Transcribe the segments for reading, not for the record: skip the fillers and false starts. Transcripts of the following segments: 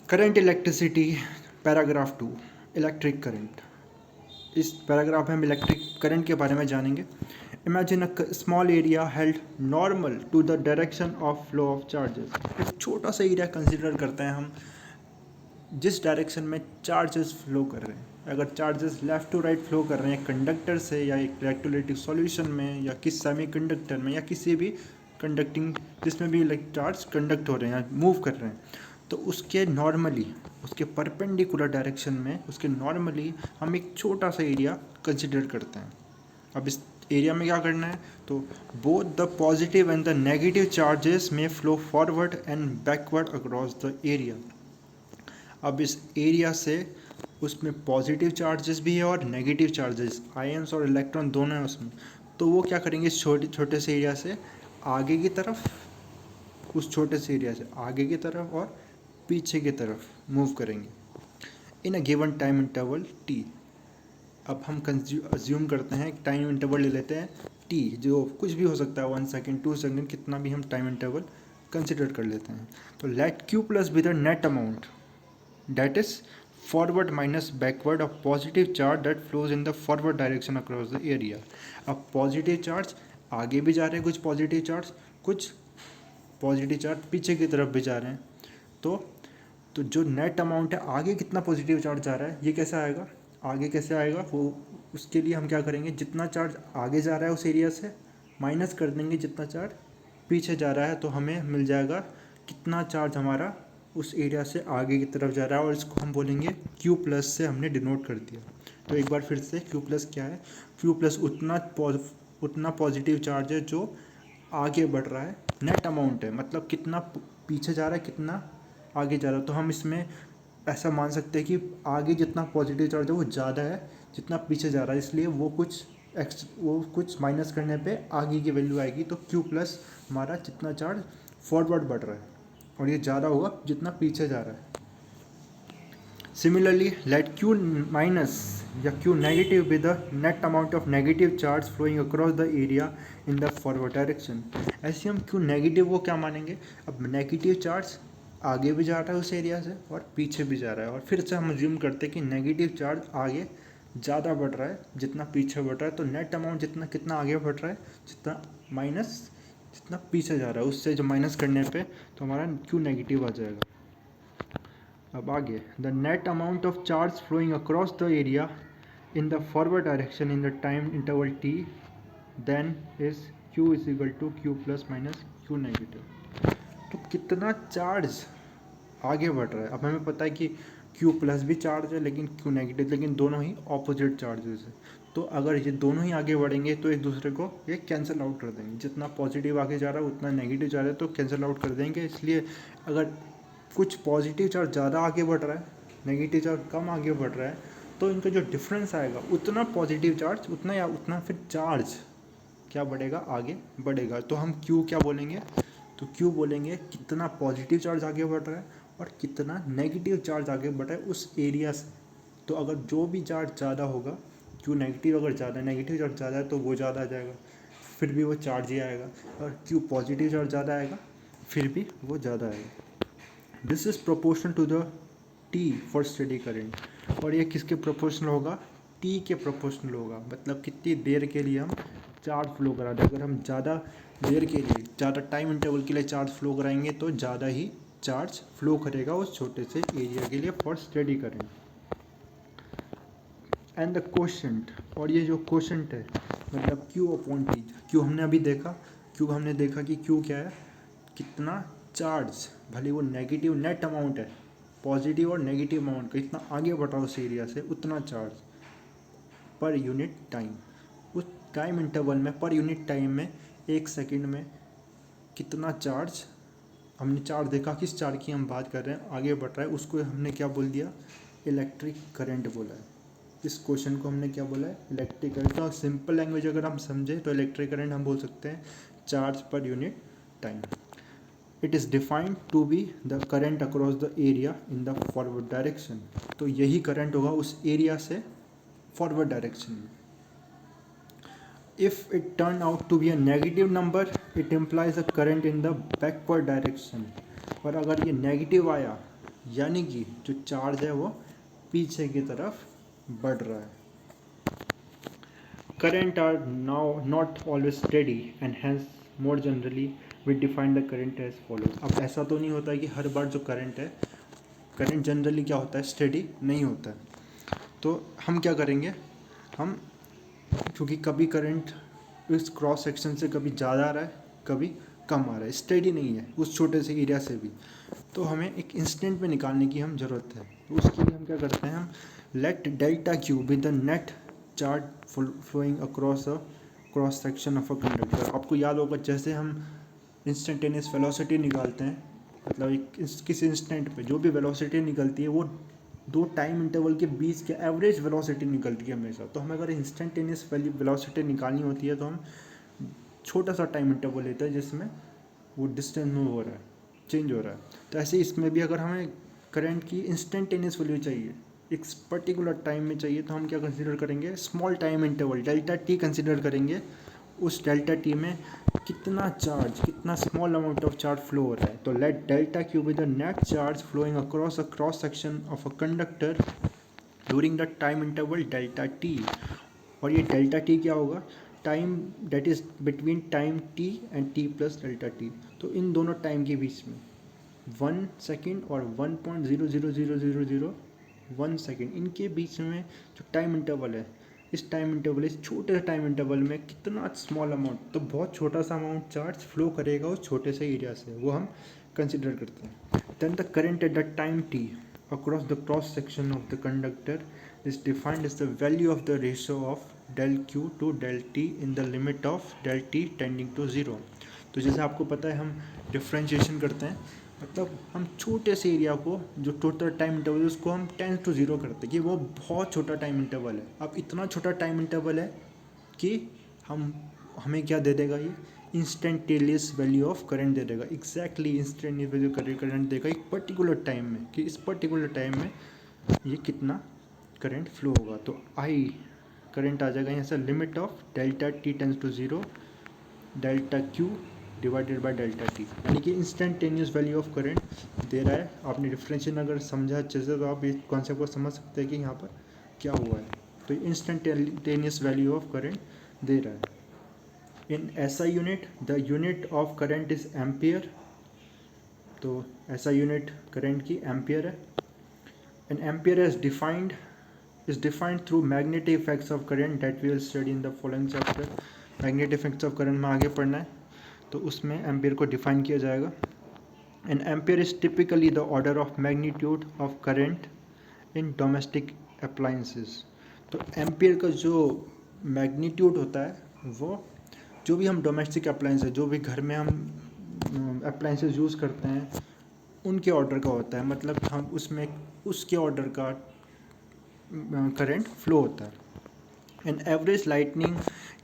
Current electricity paragraph 2 electric current. इस paragraph में हम इलेक्ट्रिक करंट के बारे में जानेंगे। Imagine a small area held normal to the direction of flow of charges. एक छोटा सा एरिया कंसिडर करते हैं हम जिस डायरेक्शन में चार्जेस फ्लो कर रहे हैं। अगर charges left to right flow कर रहे हैं कंडक्टर से या एक इलेक्ट्रोलाइटिक सॉल्यूशन में या किस सेमीकंडक्टर में या किसी भी कंडक्टिंग जिसमें भी चार्ज कंडक्ट हो रहे हैं या मूव कर रहे हैं, तो उसके नॉर्मली उसके परपेंडिकुलर डायरेक्शन में उसके नॉर्मली हम एक छोटा सा एरिया कंसिडर करते हैं। अब इस एरिया में क्या करना है, तो both the positive and the negative charges में flow forward and backward across the area. अब इस एरिया से उसमें पॉजिटिव चार्जेस भी है और नेगेटिव चार्जेस, आयंस और इलेक्ट्रॉन दोनों हैं उसमें। तो वो क्या करेंगे, इस छोटे से एरिया से आगे की तरफ, उस छोटे से एरिया से आगे की तरफ और पीछे की तरफ मूव करेंगे in a given time interval T. अब हम अज्यूम करते हैं टाइम इंटरवल ले लेते हैं टी, जो कुछ भी हो सकता है, 1 सेकेंड 2 सेकेंड, कितना भी हम टाइम इंटरवल कंसिडर कर लेते हैं। तो let Q plus be the net amount that is forward minus backward of positive charge that flows in the forward direction across the area। अब पॉजिटिव चार्ज आगे भी जा रहे हैं, कुछ पॉजिटिव चार्ज पीछे की तरफ भी जा रहे हैं। तो जो नेट अमाउंट है, आगे कितना पॉजिटिव चार्ज जा रहा है, ये कैसे आएगा, आगे कैसे आएगा वो, उसके लिए हम क्या करेंगे, जितना चार्ज आगे जा रहा है उस एरिया से माइनस कर देंगे जितना चार्ज पीछे जा रहा है, तो हमें मिल जाएगा कितना चार्ज हमारा उस एरिया से आगे की तरफ जा रहा है, और इसको हम बोलेंगे Q प्लस से हमने डिनोट कर दिया। तो एक बार फिर से Q प्लस क्या है, Q प्लस उतना पॉजिटिव चार्ज है जो आगे बढ़ रहा है, नेट अमाउंट है, मतलब कितना पीछे जा रहा है कितना आगे जा रहा है। तो हम इसमें ऐसा मान सकते हैं कि आगे जितना पॉजिटिव चार्ज है वो ज़्यादा है जितना पीछे जा रहा है, इसलिए वो कुछ माइनस करने पे आगे की वैल्यू आएगी। तो Q प्लस हमारा जितना चार्ज फॉरवर्ड बढ़ रहा है और ये ज़्यादा होगा जितना पीछे जा रहा है। सिमिलरली लेट Q माइनस या Q negative be the net amount of negative charge flowing across the area in the forward direction. ऐसे हम Q नेगेटिव को क्या मानेंगे, अब नेगेटिव चार्ज आगे भी जा रहा है उस एरिया से और पीछे भी जा रहा है, और फिर से हम अज्यूम करते हैं कि नेगेटिव चार्ज आगे ज़्यादा बढ़ रहा है जितना पीछे बढ़ रहा है। तो नेट अमाउंट कितना आगे बढ़ रहा है, जितना माइनस जितना पीछे जा रहा है उससे जो माइनस करने पे तो हमारा Q नेगेटिव आ जाएगा। अब आगे the net amount of charge flowing across the area in the forward direction in the time interval t then is Q is equal to Q plus minus Q negative. तो कितना charge आगे बढ़ रहा है, अब हमें पता है कि Q प्लस भी चार्ज है लेकिन Q नेगेटिव, लेकिन दोनों ही ऑपोजिट चार्जेस है। तो अगर ये दोनों ही आगे बढ़ेंगे तो एक दूसरे को ये कैंसिल आउट कर देंगे, जितना पॉजिटिव आगे जा रहा है उतना नेगेटिव जा रहा है तो कैंसिल आउट कर देंगे। इसलिए अगर कुछ पॉजिटिव चार्ज ज़्यादा आगे बढ़ रहा है, नेगेटिव चार्ज कम आगे बढ़ रहा है, तो इनका जो डिफरेंस आएगा उतना पॉजिटिव चार्ज उतना या उतना फिर चार्ज क्या बढ़ेगा, आगे बढ़ेगा। तो हम Q क्या बोलेंगे, तो Q बोलेंगे कितना पॉजिटिव चार्ज आगे बढ़ रहा है और कितना नेगेटिव चार्ज आगे बढ़ रहा है उस एरिया से। तो अगर जो भी चार्ज ज़्यादा होगा, Q नेगेटिव अगर ज़्यादा है, नेगेटिव चार्ज ज़्यादा है तो वो ज़्यादा आ जाएगा, फिर भी वो चार्ज ही आएगा, और Q पॉजिटिव चार्ज ज़्यादा आएगा फिर भी वो ज़्यादा आएगा। This is proportional to the T for steady current, और ये किसके प्रोपोर्शनल होगा, T के प्रोपोर्शनल होगा, मतलब कितनी देर के लिए हम चार्ज फ्लो करा दें। अगर हम ज़्यादा देर के लिए, ज़्यादा टाइम इंटरवल के लिए चार्ज फ्लो कराएंगे तो ज़्यादा ही चार्ज फ्लो करेगा उस छोटे से एरिया के लिए for steady current. And the quotient, और ये जो क्वोशंट है मतलब Q अपॉन T, Q हमने अभी देखा, कि Q क्या है, कितना चार्ज, भले वो नेगेटिव नेट अमाउंट है, पॉजिटिव और नेगेटिव अमाउंट का इतना आगे बढ़ रहा है उस एरिया से उतना चार्ज पर यूनिट टाइम, उस टाइम इंटरवल में पर यूनिट टाइम में 1 सेकेंड में कितना चार्ज, हमने चार्ज देखा, किस चार्ज की हम बात कर रहे हैं, आगे बढ़ रहा है, उसको हमने क्या बोल दिया, इलेक्ट्रिक करंट बोला है। इस क्वेश्चन को हमने क्या बोला है, इलेक्ट्रिक करंट। तो सिंपल लैंग्वेज अगर हम समझे तो इलेक्ट्रिक करंट हम बोल सकते हैं चार्ज पर unit time. It is defined to be the current across the area in the forward direction. तो यही करंट होगा उस एरिया से फॉरवर्ड डायरेक्शन में। If it turn out to be a negative number it implies a current in the backward direction. और अगर ये negative आया यानी कि जो चार्ज है वो पीछे की तरफ बढ़ रहा है। Current are now not always steady and hence more generally we define the current as follows। अब ऐसा तो नहीं होता है कि हर बार जो करंट है, करंट जनरली क्या होता है, स्टेडी नहीं होता है। तो हम क्या करेंगे, हम क्योंकि कभी करंट इस क्रॉस सेक्शन से कभी ज़्यादा आ रहा है, कभी कम आ रहा है, स्टेडी नहीं है उस छोटे से एरिया से भी, तो हमें एक इंस्टेंट में निकालने की हम ज़रूरत है। तो उसके लिए हम क्या करते हैं, हम let delta Q with the net charge flowing across a cross section of a conductor. आपको याद होगा जैसे हम इंस्टेंटेनियस वेलोसिटी निकालते हैं, मतलब किस इंस्टेंट पे जो भी वेलोसिटी निकलती है वो दो टाइम इंटरवल के बीच के एवरेज वेलोसिटी निकलती है हमेशा। तो हमें अगर इंस्टेंटेनियस वेलोसिटी निकालनी होती है तो हम छोटा सा टाइम इंटरवल लेते हैं जिसमें वो डिस्टेंस मूव हो रहा है, चेंज हो रहा है। तो ऐसे इसमें भी अगर हमें करंट की इंस्टेंटेनियस वैल्यू चाहिए, एक पर्टिकुलर टाइम में चाहिए, तो हम क्या कंसिडर करेंगे, small time interval delta T consider करेंगे। उस डेल्टा टी में कितना चार्ज, कितना small amount of charge flow हो रहा है। तो let delta Q with the net charge flowing across a cross section of a conductor during the time interval delta T. और ये डेल्टा टी क्या होगा, time that is between time T and T plus delta T. तो इन दोनों time के बीच में 1 second और 1.0000001 सेकेंड, इनके बीच में जो टाइम इंटरवल है, इस टाइम इंटरवल, इस छोटे से टाइम इंटरवल में कितना स्मॉल अमाउंट, तो बहुत छोटा सा अमाउंट चार्ज फ्लो करेगा उस छोटे से एरिया से, वो हम कंसिडर करते हैं। Then the current at the time T across the cross section of the conductor is defined as the value of the ratio of del q to del t in the limit of del t tending to 0। तो जैसे आपको पता है हम differentiation करते हैं, मतलब हम छोटे से एरिया को, जो टोटल टाइम इंटरवल है उसको हम 10 to 0 करते हैं कि वो बहुत छोटा टाइम इंटरवल है। अब इतना छोटा टाइम इंटरवल है कि हमें क्या दे देगा, ये इंस्टेंटेनियस वैल्यू ऑफ करंट दे देगा। एग्जैक्टली इंस्टेंटेनियस वैल्यू करंट देगा एक पर्टिकुलर टाइम में, कि इस पर्टिकुलर टाइम में ये कितना करंट फ्लो होगा। तो आई करंट आ जाएगा यहाँ से limit of delta T tends to 0 delta Q divided by delta T, यानी कि इंस्टेंटेनियस वैल्यू ऑफ करंट दे रहा है। आपने डिफ्रेंशिएशन अगर समझा अच्छे से तो आप इस कॉन्सेप्ट को समझ सकते हैं कि यहाँ पर क्या हुआ है। तो इंस्टेंटेनियस वैल्यू ऑफ करंट दे रहा है। In SI unit the unit of current is ampere. तो SI यूनिट करंट की एम्पियर है। An ampere is defined through magnetic effects of current that we will study in the following chapter। magnetic effects of current में आगे पढ़ना है, तो उसमें ampere को डिफाइन किया जाएगा। An ampere is typically the order of magnitude of current in domestic appliances. तो एम्पियर का जो मैग्नीट्यूड होता है वो जो भी हम डोमेस्टिक अप्लाइंस है, जो भी घर में हम अप्लाइंसेस यूज़ करते हैं उनके ऑर्डर का होता है, मतलब हम उसमें उसके ऑर्डर का करंट फ्लो होता है। An average lightning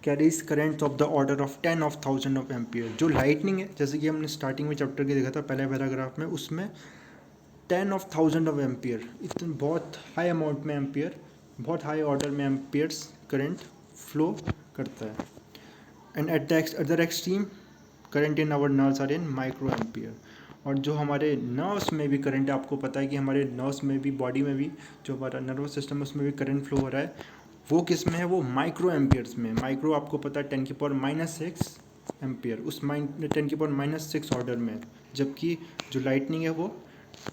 carries current of the order of 10,000 of ampere. जो लाइटनिंग है, जैसे कि हमने स्टार्टिंग में चैप्टर के देखा था पहले पैराग्राफ में, उसमें 10,000 ऑफ एम्पियर, इतने बहुत हाई अमाउंट में एम्पियर, बहुत हाई ऑर्डर में एम्पियर्स करंट फ्लो करता है। And at the other extreme current in our nerves are in micro ampere. और जो हमारे नर्व्स में भी करंट है, आपको पता है कि हमारे नर्व्स में भी, बॉडी में भी जो हमारा नर्वस सिस्टम है उसमें भी करंट फ्लो हो रहा है, वो किस में है, वो माइक्रो एम्पियर्स में। माइक्रो आपको पता है 10⁻⁻6 एम्पियर, उस 10⁻⁻6 ऑर्डर में, जबकि जो लाइटनिंग है वो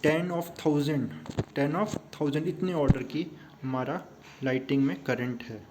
10,000 इतने ऑर्डर की हमारा लाइटिंग में करंट है।